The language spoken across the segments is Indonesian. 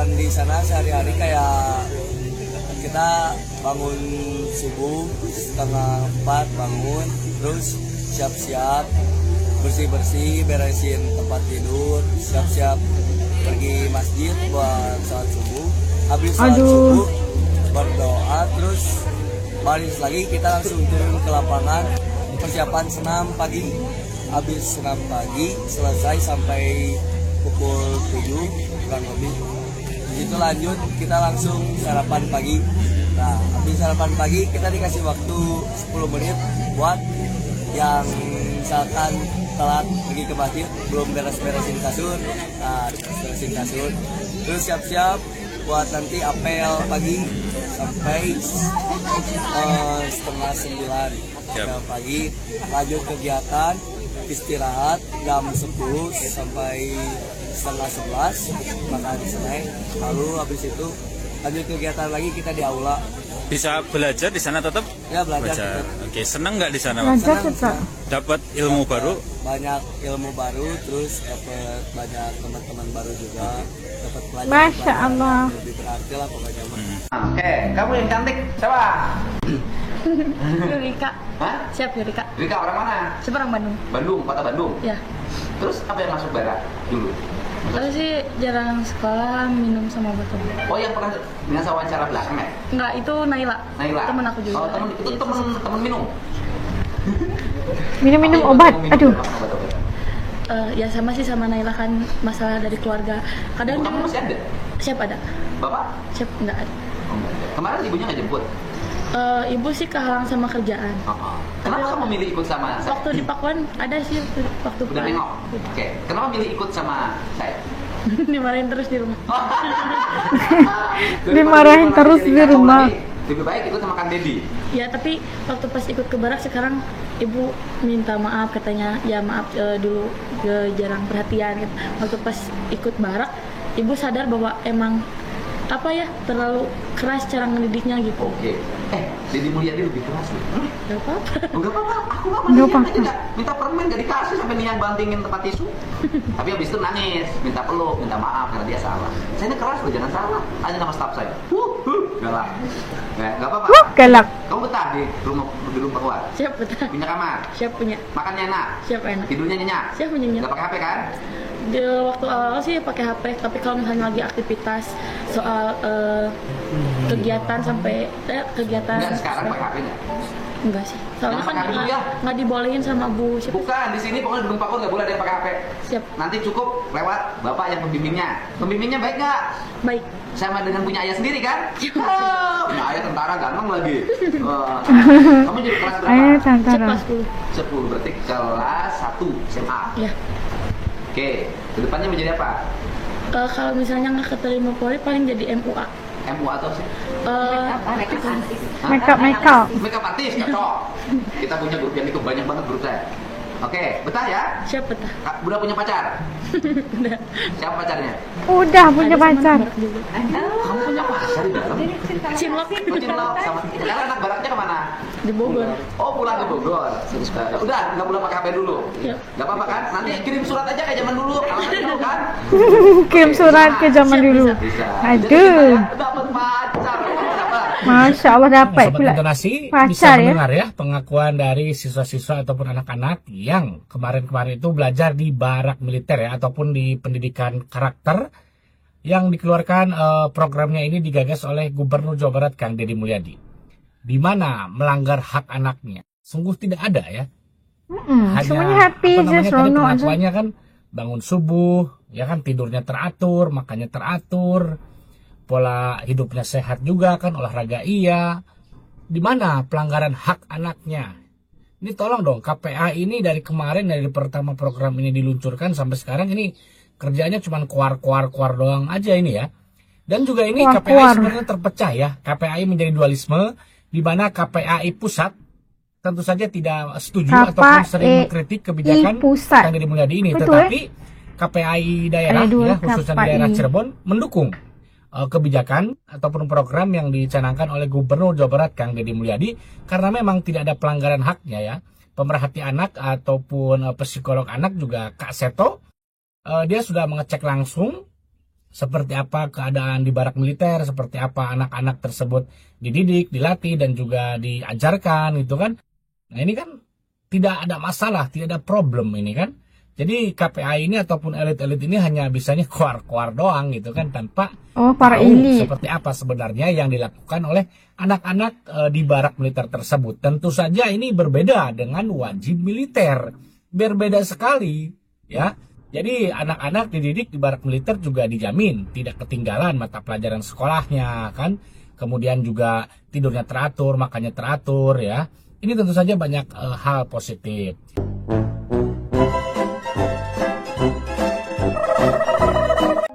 kegiatan di sana sehari-hari kayak kita bangun subuh setengah 4 bangun, terus siap-siap bersih-bersih, beresin tempat tidur, siap-siap pergi masjid buat sholat subuh. Habis sholat subuh berdoa, terus balik lagi kita langsung turun ke lapangan persiapan senam pagi. Habis senam pagi selesai sampai pukul 7 kurang lebih. Itu lanjut kita langsung sarapan pagi. Nah, habis sarapan pagi kita dikasih waktu 10 menit buat yang misalkan telat pergi ke masjid belum beres-beresin kasur. Nah, beresin kasur. Terus siap-siap buat nanti apel pagi sampai setengah 9 apel pagi. Lanjut kegiatan istirahat jam 10 sampai setengah 11 makan snack, lalu habis itu lanjut kegiatan lagi kita di aula. Bisa belajar di sana tetap? Ya, belajar. Oke, senang nggak di sana? Belajar tetap. Dapat ilmu baru? Banyak ilmu baru, terus dapat banyak teman-teman baru juga, dapat pelajaran. Masya Allah. Lebih berarti lah pokoknya. Oke, kamu yang cantik siapa? Rika. Hah? Siap ya Rika. Rika orang mana? Seberang Bandung. Bandung, kota Bandung. Ya. Terus apa yang masuk bara dulu? Lalu sih jarang sekolah minum sama botol. Oh, yang pernah dengan wawancara belakang ya? Enggak, itu Naila. Naila. Temen aku juga. Oh, temen minum. Minum Apa obat. yang Aduh. obat-obat? Ya sama sih sama Naila kan masalah dari keluarga. Kadang Kamu masih ada? siap ada. Bapak? Siap enggak ada. Oh, enggak ada. Kemarin ibunya nggak jemput? Ibu sih kehalang sama kerjaan. Kenapa kamu milih ikut sama saya? Waktu di Pakuan ada sih waktu Udah nengok? Oke. Kenapa milih ikut sama saya? dimarahin terus di rumah. Dimarahin terus di rumah. Lebih baik ikut sama Kang Dedi. Ya tapi waktu pas ikut ke barak sekarang ibu minta maaf, katanya ya maaf dulu jarang perhatian gitu. Waktu pas ikut barak ibu sadar bahwa emang apa ya terlalu keras cara ngedidiknya gitu. Oke. Dedi Mulyadi lebih keras nih. Gak apa-apa. Enggak apa-apa. Aku mah Nggak aja apa-apa. nggak minta permen nggak dikasih sampai niat bantingin tempat tisu. Tapi habis itu nangis, minta peluk, minta maaf karena dia salah. Saya ini keras loh, jangan salah. Aja nama staf saya. Galak. Nggak apa-apa. Galak. Kamu betah di rumah keluar? Siap betul. Punya kamar? Siap punya. Makannya enak? Siap enak. Tidurnya nyenyak? Siap punya. Nggak pakai HP kan? Di waktu awal sih pakai HP, tapi kalau misalnya lagi aktivitas soal kegiatan sampai kegiatan Enggak, sekarang pakai HP nggak? enggak sih. Soalnya Jangan kan pakai dulu ya. nggak dibolehin sama Bu. Siapa? Bukan, di sini pokoknya gedung Pakuan nggak boleh ada yang pakai HP. Siap. Nanti cukup lewat bapak yang pembimbingnya. Pembimbingnya baik nggak? Baik. Sama dengan punya ayah sendiri kan? Punya ayah tentara ganteng lagi. Kamu jadi kelas berapa? Ayo Siap tantara. kelas 10. 10, berarti kelas 1 SMA. Ya. Oke, kedepannya menjadi apa? Kalau misalnya nggak keterima Polri paling jadi MUA. MUA atau sih? Makeup. Makeup artis, cocok. Kita punya grup yang itu banyak banget grup saya. Oke, betah ya? Siap betah. Udah punya pacar? Udah. Siapa pacarnya? Udah punya Ada sama pacar. anak barak juga. Kamu punya pacar di dalam? Cinlok. Cinlok sama. Sekarang anak baraknya kemana? Di Bogor. Oh, pulang ke Bogor. Udah, nggak boleh pakai HP dulu. Iya. Nggak apa-apa kan? Nanti kirim surat aja kayak zaman dulu. Kalau kan? Kirim surat ke zaman dulu. Bisa. Aduh. Dapat pacar. Masya Allah dapat Sobat pula Intonasi bisa pacar ya. mendengar ya pengakuan dari siswa-siswa ataupun anak-anak yang kemarin-kemarin itu belajar di barak militer ya ataupun di pendidikan karakter yang dikeluarkan programnya ini digagas oleh Gubernur Jawa Barat Kang Deddy Mulyadi, di mana melanggar hak anaknya sungguh tidak ada ya. Semuanya happy apa namanya, aja, tadi seronok aja. pengakuannya kan bangun subuh ya kan, tidurnya teratur, makannya teratur, pola hidupnya sehat juga kan, olahraga iya. Di mana pelanggaran hak anaknya? Ini tolong dong, KPA ini dari kemarin, dari pertama program ini diluncurkan sampai sekarang ini kerjanya cuma kuar doang aja ini ya. Dan juga ini KPAI sebenarnya terpecah ya. KPAI menjadi dualisme, di mana KPAI pusat tentu saja tidak setuju ataupun sering mengkritik kebijakan Kang Deddy Mulyadi ini. Tetapi KPAI daerah ya, khususnya di daerah Cirebon mendukung kebijakan ataupun program yang dicanangkan oleh Gubernur Jawa Barat Kang Deddy Mulyadi, karena memang tidak ada pelanggaran haknya ya. Pemerhati anak ataupun psikolog anak juga Kak Seto, dia sudah mengecek langsung seperti apa keadaan di barak militer, seperti apa anak-anak tersebut dididik, dilatih, dan juga diajarkan gitu kan. Nah ini kan tidak ada masalah, tidak ada problem ini kan. Jadi KPI ini ataupun elit-elit ini hanya bisanya keluar-keluar doang gitu kan, tanpa para tahu elit. seperti apa sebenarnya yang dilakukan oleh anak-anak di barak militer tersebut. Tentu saja ini berbeda dengan wajib militer, berbeda sekali ya. Jadi anak-anak dididik di barak militer juga dijamin tidak ketinggalan mata pelajaran sekolahnya kan. Kemudian juga tidurnya teratur, makannya teratur ya. Ini tentu saja banyak hal positif.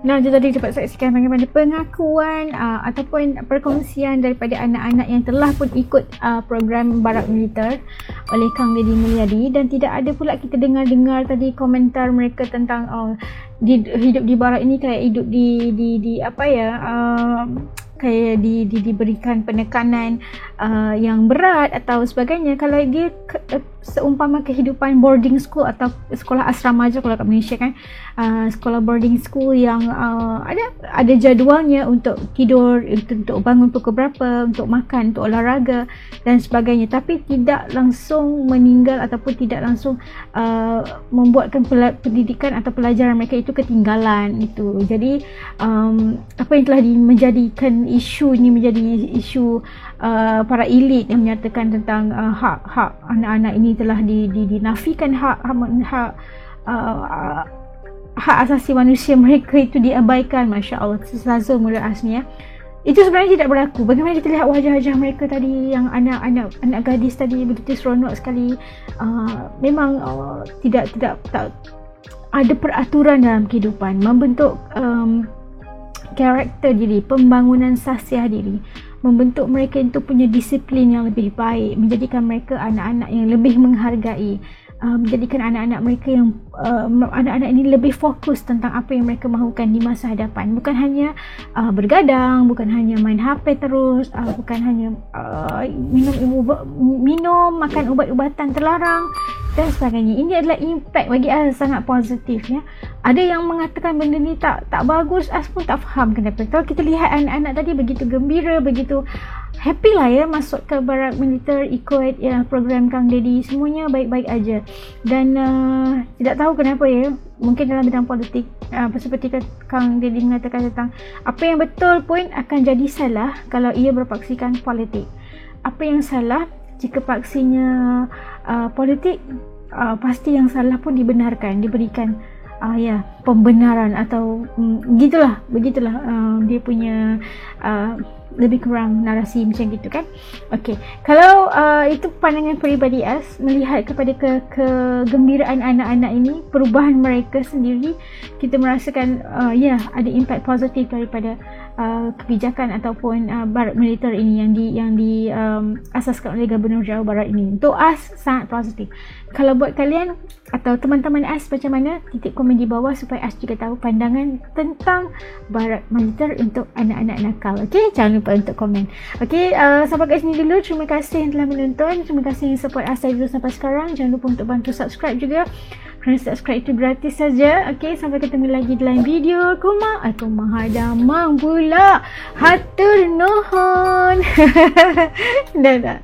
Nah, itu tadi dapat saksikan bagaimana pengakuan ataupun perkongsian daripada anak-anak yang telah pun ikut program barak militer oleh Kang Deddy Mulyadi, dan tidak ada pula kita dengar tadi komentar mereka tentang hidup di barak ini kayak hidup di apa ya, kayak diberikan penekanan yang berat atau sebagainya. Kalau dia seumpama kehidupan boarding school atau sekolah asrama je kalau kat Malaysia kan, sekolah boarding school yang ada jadualnya untuk tidur, untuk bangun pukul berapa, untuk makan, untuk olahraga dan sebagainya, tapi tidak langsung meninggal ataupun tidak langsung membuatkan pendidikan atau pelajaran mereka itu ketinggalan itu. Jadi apa yang telah menjadikan isu ini menjadi isu para elit yang menyatakan tentang hak anak-anak ini telah dinafikan, hak asasi manusia mereka itu diabaikan. Masya Allah, sesaza mula asnya. Itu sebenarnya tidak berlaku. Bagaimana kita lihat wajah-wajah mereka tadi, yang anak gadis tadi begitu seronok sekali. Memang tidak ada peraturan dalam kehidupan, membentuk karakter diri, pembangunan sahsiah diri, membentuk mereka itu punya disiplin yang lebih baik, menjadikan mereka anak-anak yang lebih menghargai, menjadikan anak-anak mereka yang anak-anak ini lebih fokus tentang apa yang mereka mahukan di masa hadapan. Bukan hanya bergadang, bukan hanya main HP terus, bukan hanya minum, makan ubat-ubatan terlarang dan sebagainya. Ini adalah impact bagi As sangat positif ya. Ada yang mengatakan benda ni tak bagus, As pun tak faham kenapa. Kalau kita lihat anak-anak tadi begitu gembira, begitu happy lah ya masuk ke barak militer, ikut ya program Kang Deddy, semuanya baik-baik aja. Dan tidak tahu kenapa ya, mungkin dalam bidang politik seperti Kang Deddy mengatakan tentang apa yang betul pun akan jadi salah kalau ia berpaksikan politik. Apa yang salah jika paksinya politik, pasti yang salah pun dibenarkan, diberikan pembenaran atau begitulah dia punya lebih kurang narasi macam gitu kan. Okey, kalau itu pandangan peribadi As melihat kepada kegembiraan anak-anak ini, perubahan mereka sendiri, kita merasakan ada impact positif daripada kebijakan ataupun barak militer ini yang diasaskan oleh Gubernur Jawa Barat ini. Untuk As sangat positif. Kalau buat kalian atau teman-teman As macam mana, titik komen di bawah supaya As juga tahu pandangan tentang barak militer untuk anak-anak nakal. Okey, jangan lupa untuk komen. Okey, sampai kat sini dulu. Terima kasih yang telah menonton. Terima kasih yang support As dulu sampai sekarang. Jangan lupa untuk bantu subscribe juga, kerana subscribe itu gratis saja. Okey, sampai ketemu lagi dalam video aku mahadamang pula. Hatur nuhun. Dadah.